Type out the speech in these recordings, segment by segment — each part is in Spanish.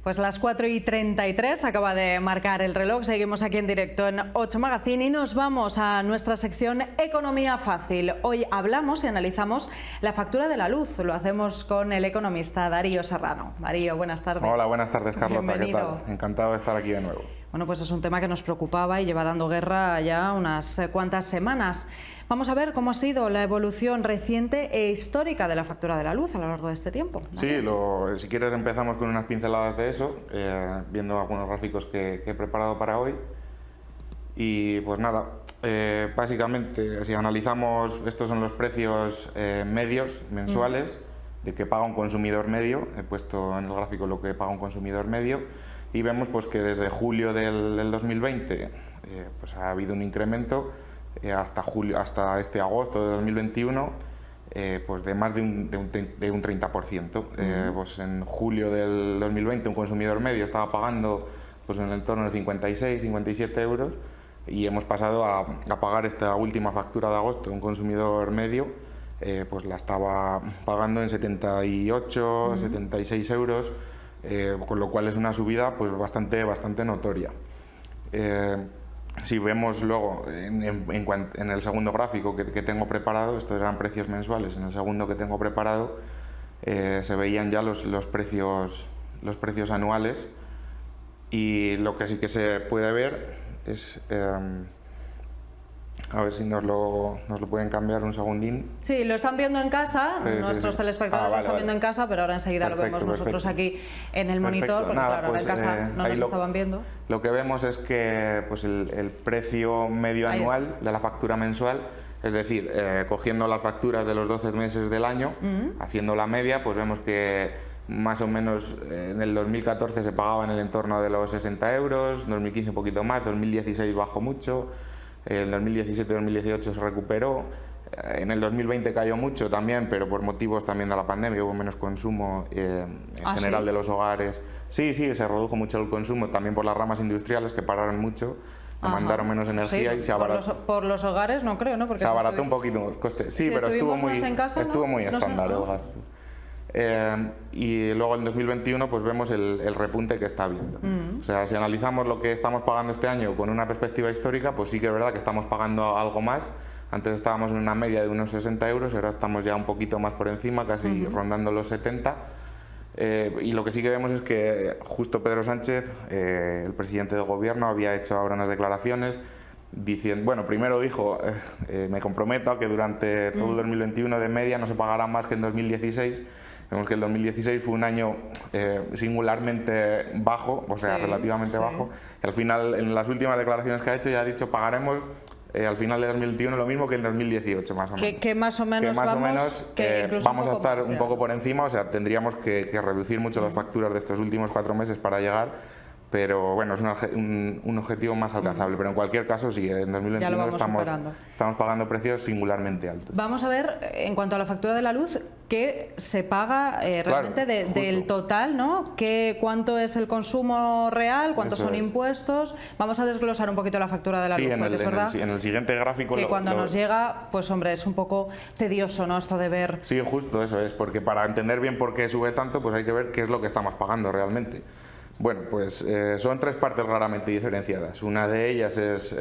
Pues las 4:33 acaba de marcar el reloj, seguimos aquí en directo en 8 Magazine y nos vamos a nuestra sección Economía Fácil. Hoy hablamos y analizamos la factura de la luz, lo hacemos con el economista Darío Serrano. Darío, buenas tardes. Hola, buenas tardes, Carlota. Bienvenido. ¿Qué tal? Encantado de estar aquí de nuevo. Bueno, pues es un tema que nos preocupaba y lleva dando guerra ya unas cuantas semanas. Vamos a ver cómo ha sido la evolución reciente e histórica de la factura de la luz a lo largo de este tiempo. Sí, si quieres empezamos con unas pinceladas de eso, viendo algunos gráficos que he preparado para hoy. Y pues nada, básicamente si analizamos, estos son los precios medios mensuales de que paga un consumidor medio. He puesto en el gráfico lo que paga un consumidor medio y vemos pues que desde julio del 2020 pues ha habido un incremento hasta este agosto de 2021 pues de más de un 30%. Pues en julio del 2020 un consumidor medio estaba pagando pues en el entorno de 56, 57 euros y hemos pasado a pagar esta última factura de agosto. Un consumidor medio pues la estaba pagando en 78, 76 euros, con lo cual es una subida pues bastante notoria. Si vemos luego en el segundo gráfico que tengo preparado, estos eran precios mensuales, en el segundo que tengo preparado se veían ya los precios anuales, y lo que sí que se puede ver es, a ver si nos lo pueden cambiar un segundín. Sí, lo están viendo en casa, nuestros telespectadores lo están viendo en casa, pero ahora enseguida lo vemos nosotros aquí en el monitor, porque nada, claro, pues, en casa no nos estaban viendo. Lo que vemos es que pues el precio medio anual de la factura mensual, es decir, cogiendo las facturas de los 12 meses del año, haciendo la media, pues vemos que más o menos en el 2014 se pagaba en el entorno de los 60 euros, en 2015 un poquito más, 2016 bajó mucho, en 2017-2018 se recuperó, en el 2020 cayó mucho también, pero por motivos también de la pandemia hubo menos consumo en general de los hogares. Sí, se redujo mucho el consumo, también por las ramas industriales que pararon mucho, demandaron menos energía y se abarató. Por los hogaros no creo, ¿no? Porque se abarató un poquito el coste. Sí, pero estuvo muy estándar el gasto. Y luego en 2021 pues vemos el repunte que está habiendo. O sea, si analizamos lo que estamos pagando este año con una perspectiva histórica, pues sí que es verdad que estamos pagando algo más. Antes estábamos en una media de unos 60 euros, ahora estamos ya un poquito más por encima, casi rondando los 70. Y lo que sí que vemos es que justo Pedro Sánchez, el presidente del gobierno, había hecho ahora unas declaraciones diciendo, bueno, primero dijo, me comprometo a que durante todo el 2021 de media no se pagará más que en 2016. Vemos que el 2016 fue un año singularmente bajo, o sea, relativamente bajo. Y al final, en las últimas declaraciones que ha hecho, ya ha dicho pagaremos al final de 2021 lo mismo que en 2018, más o menos. Que más o menos vamos a estar un poco por encima, o sea, tendríamos que reducir mucho las facturas de estos últimos 4 meses para llegar. Pero bueno, es un objetivo más alcanzable, pero en cualquier caso sí, en 2021 estamos pagando precios singularmente altos. Vamos a ver, en cuanto a la factura de la luz, qué se paga realmente del total, ¿no? ¿Cuánto es el consumo real? ¿Cuántos son impuestos? Vamos a desglosar un poquito la factura de la luz, porque es verdad en el siguiente gráfico que cuando nos llega, pues hombre, es un poco tedioso, ¿no? Esto de ver... Sí, justo eso es, porque para entender bien por qué sube tanto, pues hay que ver qué es lo que estamos pagando realmente. Bueno, pues son 3 partes claramente diferenciadas. Una de ellas es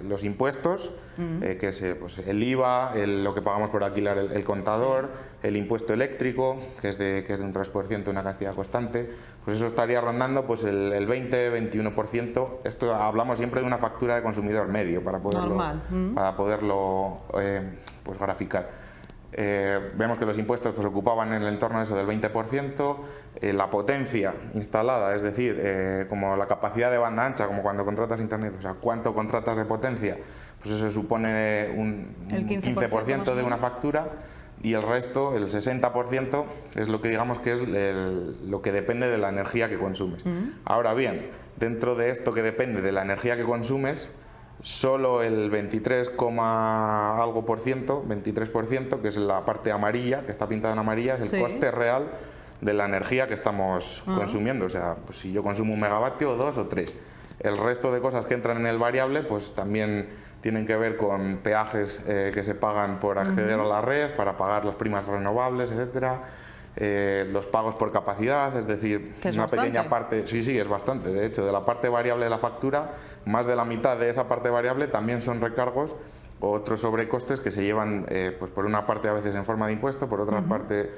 los impuestos, que es pues, el IVA, lo que pagamos por alquilar el contador, el impuesto eléctrico, que es de un 3%, una cantidad constante. Pues eso estaría rondando pues, el 20-21%. Esto hablamos siempre de una factura de consumidor medio para poderlo pues, graficar. Vemos que los impuestos pues, ocupaban en el entorno de eso del 20%, la potencia instalada, es decir, como la capacidad de banda ancha, como cuando contratas internet, o sea, cuánto contratas de potencia, pues eso supone un 15% de una factura, y el resto, el 60%, es lo que digamos que es lo que depende de la energía que consumes. Ahora bien, dentro de esto que depende de la energía que consumes, solo el 23, algo por ciento, 23%, que es la parte amarilla, que está pintada en amarilla, es el coste real de la energía que estamos consumiendo. O sea, pues si yo consumo 1 megavatio, 2 o 3. El resto de cosas que entran en el variable, pues también tienen que ver con peajes que se pagan por acceder a la red, para pagar las primas renovables, etcétera. los pagos por capacidad, es decir, que es una bastante. pequeña parte, sí, es bastante, de hecho, de la parte variable de la factura, más de la mitad de esa parte variable también son recargos o otros sobrecostes que se llevan, pues por una parte a veces en forma de impuesto, por otra parte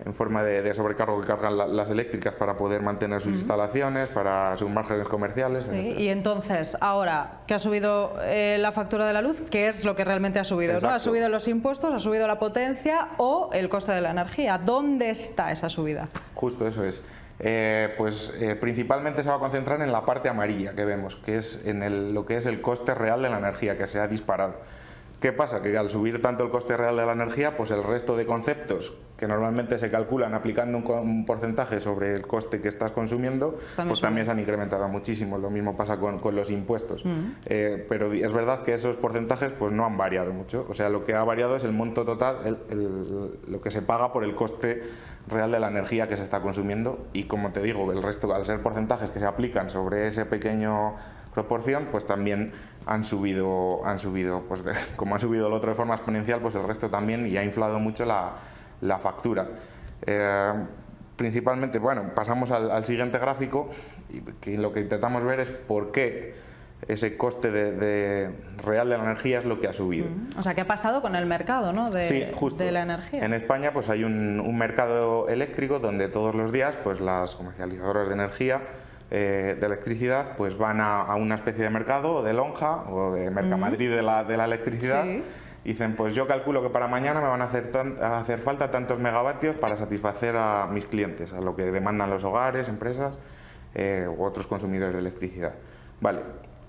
en forma de sobrecargo que cargan las eléctricas para poder mantener sus instalaciones, para sus márgenes comerciales. Sí, etcétera. y entonces, ahora que ha subido la factura de la luz, ¿qué es lo que realmente ha subido? ¿No? ¿Ha subido los impuestos, ha subido la potencia o el coste de la energía? ¿Dónde está esa subida? Justo eso es. Principalmente se va a concentrar en la parte amarilla que vemos, que es en lo que es el coste real de la energía, que se ha disparado. ¿Qué pasa? Que al subir tanto el coste real de la energía, pues el resto de conceptos que normalmente se calculan aplicando un porcentaje sobre el coste que estás consumiendo, pues también se han incrementado muchísimo. Lo mismo pasa con los impuestos. Pero es verdad que esos porcentajes pues no han variado mucho. O sea, lo que ha variado es el monto total, lo que se paga por el coste real de la energía que se está consumiendo. Y como te digo, el resto, al ser porcentajes que se aplican sobre ese pequeño proporción, pues también han subido, pues como han subido el otro de forma exponencial, pues el resto también, y ha inflado mucho la factura. Principalmente, bueno, pasamos al siguiente gráfico, y que lo que intentamos ver es por qué ese coste real de la energía es lo que ha subido. O sea, ¿qué ha pasado con el mercado, ¿no? Sí, justo. De la energía? En España pues hay un mercado eléctrico donde todos los días pues las comercializadoras de energía de electricidad pues van a una especie de mercado o de lonja o de Mercamadrid de la electricidad. Sí. Y dicen, pues yo calculo que para mañana me van a hacer falta tantos megavatios para satisfacer a mis clientes, a lo que demandan los hogares, empresas u otros consumidores de electricidad. Vale,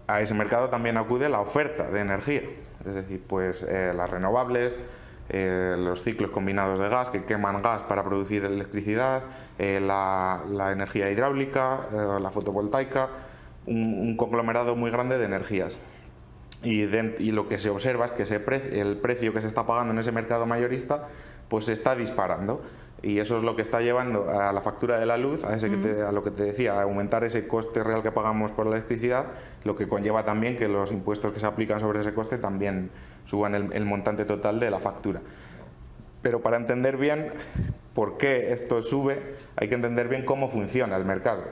a ese mercado también acude la oferta de energía, es decir, pues las renovables, los ciclos combinados de gas que queman gas para producir electricidad, la energía hidráulica, la fotovoltaica, un conglomerado muy grande de energías. Y lo que se observa es que el precio que se está pagando en ese mercado mayorista pues se está disparando, y eso es lo que está llevando a la factura de la luz, a lo que te decía, a aumentar ese coste real que pagamos por la electricidad, lo que conlleva también que los impuestos que se aplican sobre ese coste también suban el montante total de la factura. Pero para entender bien por qué esto sube, hay que entender bien cómo funciona el mercado.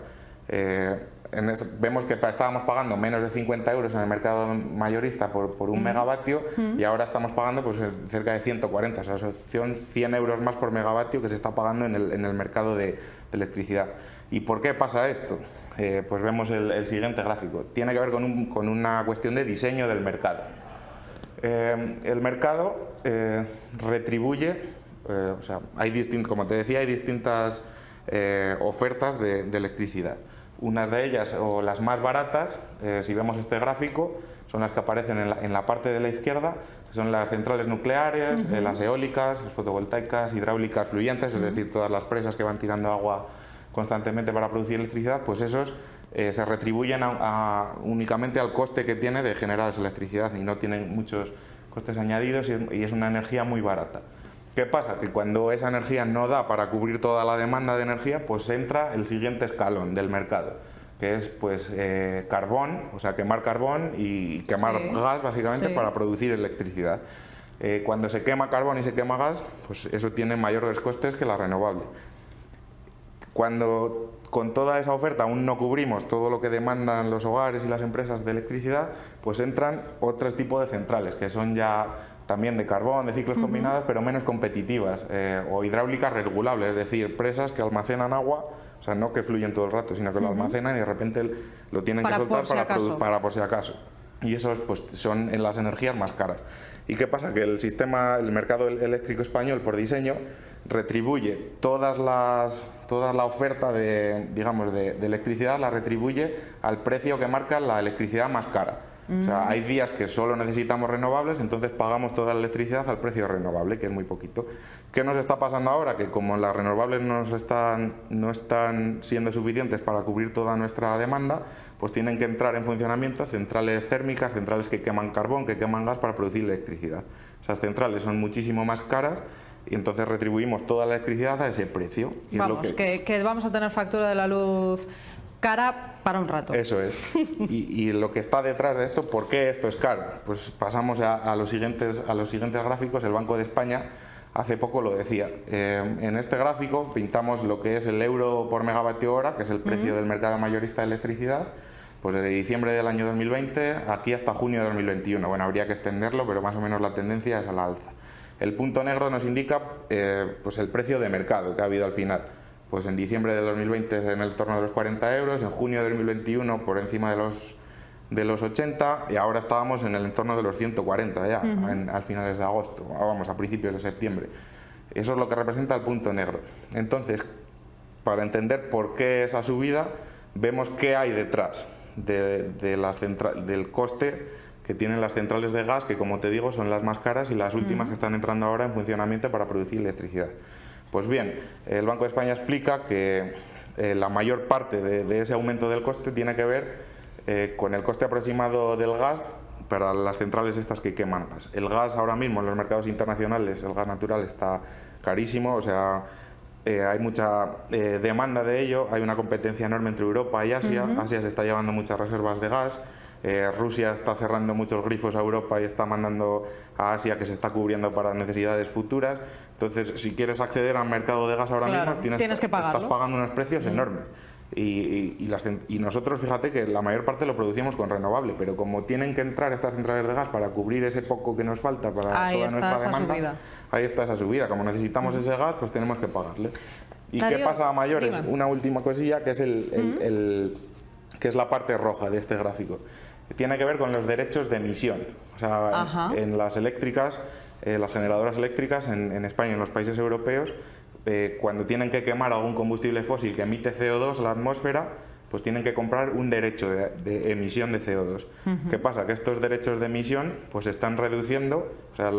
Vemos que estábamos pagando menos de 50 euros en el mercado mayorista por un megavatio, y ahora estamos pagando pues cerca de 140, o sea, son 100 euros más por megavatio que se está pagando en el mercado de electricidad. ¿Y por qué pasa esto? Pues vemos el siguiente gráfico. Tiene que ver con una cuestión de diseño del mercado. El mercado retribuye, o sea, como te decía, hay distintas ofertas de electricidad. Unas de ellas, o las más baratas, si vemos este gráfico, son las que aparecen en la parte de la izquierda, que son las centrales nucleares, las eólicas, las fotovoltaicas, hidráulicas fluyentes, es decir, todas las presas que van tirando agua constantemente para producir electricidad, pues esos se retribuyen únicamente al coste que tiene de generar esa electricidad, y no tienen muchos costes añadidos, y es una energía muy barata. ¿Qué pasa? Que cuando esa energía no da para cubrir toda la demanda de energía, pues entra el siguiente escalón del mercado, que es pues carbón, o sea, quemar carbón y quemar gas básicamente para producir electricidad. Cuando se quema carbón y se quema gas, pues eso tiene mayores costes que la renovable. Cuando con toda esa oferta aún no cubrimos todo lo que demandan los hogares y las empresas de electricidad, pues entran otros tipos de centrales, que son ya también de carbón, de ciclos combinados, pero menos competitivas, o hidráulicas regulables, es decir, presas que almacenan agua, o sea, no que fluyen todo el rato, sino que lo almacenan y de repente lo tienen que soltar para por si acaso. Y esos pues son en las energías más caras. ¿Y qué pasa? Que el mercado eléctrico español, por diseño, retribuye toda la oferta de electricidad, la retribuye al precio que marca la electricidad más cara. O sea, hay días que solo necesitamos renovables, entonces pagamos toda la electricidad al precio renovable, que es muy poquito. ¿Qué nos está pasando ahora? Que como las renovables no están siendo suficientes para cubrir toda nuestra demanda, pues tienen que entrar en funcionamiento centrales térmicas, centrales que queman carbón, que queman gas para producir electricidad. Esas centrales son muchísimo más caras, y entonces retribuimos toda la electricidad a ese precio. Y vamos, es que vamos a tener factura de la luz cara para un rato. Eso es. Y lo que está detrás de esto, ¿por qué esto es caro? Pues pasamos a los siguientes gráficos. El Banco de España hace poco lo decía. En este gráfico pintamos lo que es el euro por megavatio hora, que es el precio del mercado mayorista de electricidad, pues desde diciembre del año 2020 aquí hasta junio de 2021. Bueno, habría que extenderlo, pero más o menos la tendencia es a la alza. El punto negro nos indica pues el precio de mercado que ha habido al final. Pues en diciembre de 2020 en el torno de los 40 euros, en junio de 2021 por encima de los 80 y ahora estábamos en el entorno de los 140 ya, al finales de agosto, vamos, a principios de septiembre. Eso es lo que representa el punto negro. Entonces, para entender por qué esa subida, vemos qué hay detrás del coste que tienen las centrales de gas, que como te digo son las más caras y las últimas que están entrando ahora en funcionamiento para producir electricidad. Pues bien, el Banco de España explica que la mayor parte de ese aumento del coste tiene que ver con el coste aproximado del gas para las centrales estas que queman gas. El gas ahora mismo en los mercados internacionales, el gas natural está carísimo, o sea, hay mucha demanda de ello, hay una competencia enorme entre Europa y Asia. Asia se está llevando muchas reservas de gas. Rusia está cerrando muchos grifos a Europa y está mandando a Asia, que se está cubriendo para necesidades futuras. Entonces, si quieres acceder al mercado de gas ahora mismo, tienes que pagarlo. Estás pagando unos precios enormes. Y nosotros, fíjate que la mayor parte lo producimos con renovable, pero como tienen que entrar estas centrales de gas para cubrir ese poco que nos falta para ahí toda nuestra demanda, subida. Ahí está esa subida. Como necesitamos ese gas, pues tenemos que pagarle. ¿Y Darío, qué pasa a mayores? dime. Una última cosilla, que es que es la parte roja de este gráfico. Tiene que ver con los derechos de emisión. O sea, en las eléctricas, las generadoras eléctricas en España y en los países europeos, cuando tienen que quemar algún combustible fósil que emite CO2 a la atmósfera, pues tienen que comprar un derecho de emisión de CO2. ¿Qué pasa? Que estos derechos de emisión pues se están reduciendo, o sea,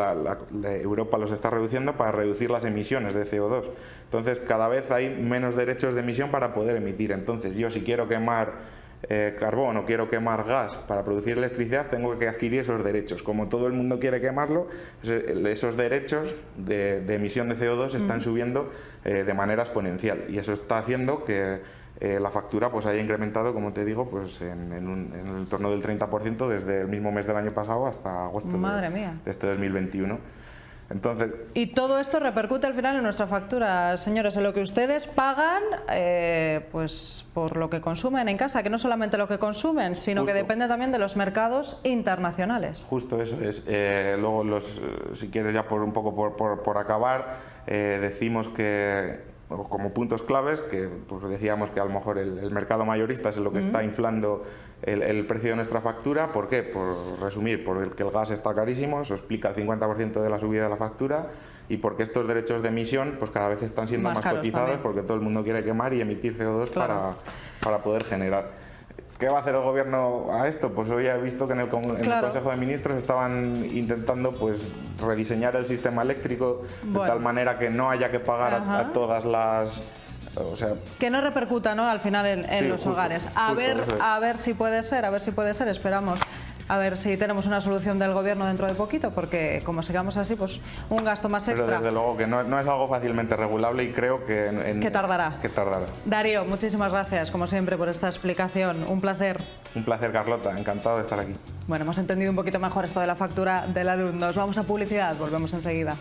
Europa los está reduciendo para reducir las emisiones de CO2. Entonces, cada vez hay menos derechos de emisión para poder emitir. Entonces, yo si quiero quemar carbón o quiero quemar gas para producir electricidad, tengo que adquirir esos derechos. Como todo el mundo quiere quemarlo, esos derechos de emisión de CO2 están subiendo de manera exponencial, y eso está haciendo que la factura pues haya incrementado, como te digo, pues en el torno del 30% desde el mismo mes del año pasado hasta agosto de este 2021. Entonces, y todo esto repercute al final en nuestra factura, señores, en lo que ustedes pagan pues por lo que consumen en casa, que no solamente lo que consumen, sino que depende también de los mercados internacionales. Justo eso es. Luego, si quieres ya un poco por acabar, decimos que como puntos claves, que pues decíamos que a lo mejor el mercado mayorista es lo que está inflando el precio de nuestra factura. ¿Por qué? Por resumir, porque el gas está carísimo, eso explica el 50% de la subida de la factura, y porque estos derechos de emisión pues cada vez están siendo más cotizados también, porque todo el mundo quiere quemar y emitir CO2 para poder generar. ¿Qué va a hacer el gobierno a esto? Pues hoy he visto que en el Consejo de Ministros estaban intentando pues rediseñar el sistema eléctrico de tal manera que no haya que pagar a todas las... O sea, que no repercuta, ¿no?, al final en los hogares. A ver si puede ser, esperamos. A ver si tenemos una solución del gobierno dentro de poquito, porque como sigamos así, pues un gasto más extra. Pero desde luego que no es algo fácilmente regulable, y creo que tardará. Darío, muchísimas gracias, como siempre, por esta explicación. Un placer. Un placer, Carlota. Encantado de estar aquí. Bueno, hemos entendido un poquito mejor esto de la factura de la luz. Nos vamos a publicidad, volvemos enseguida.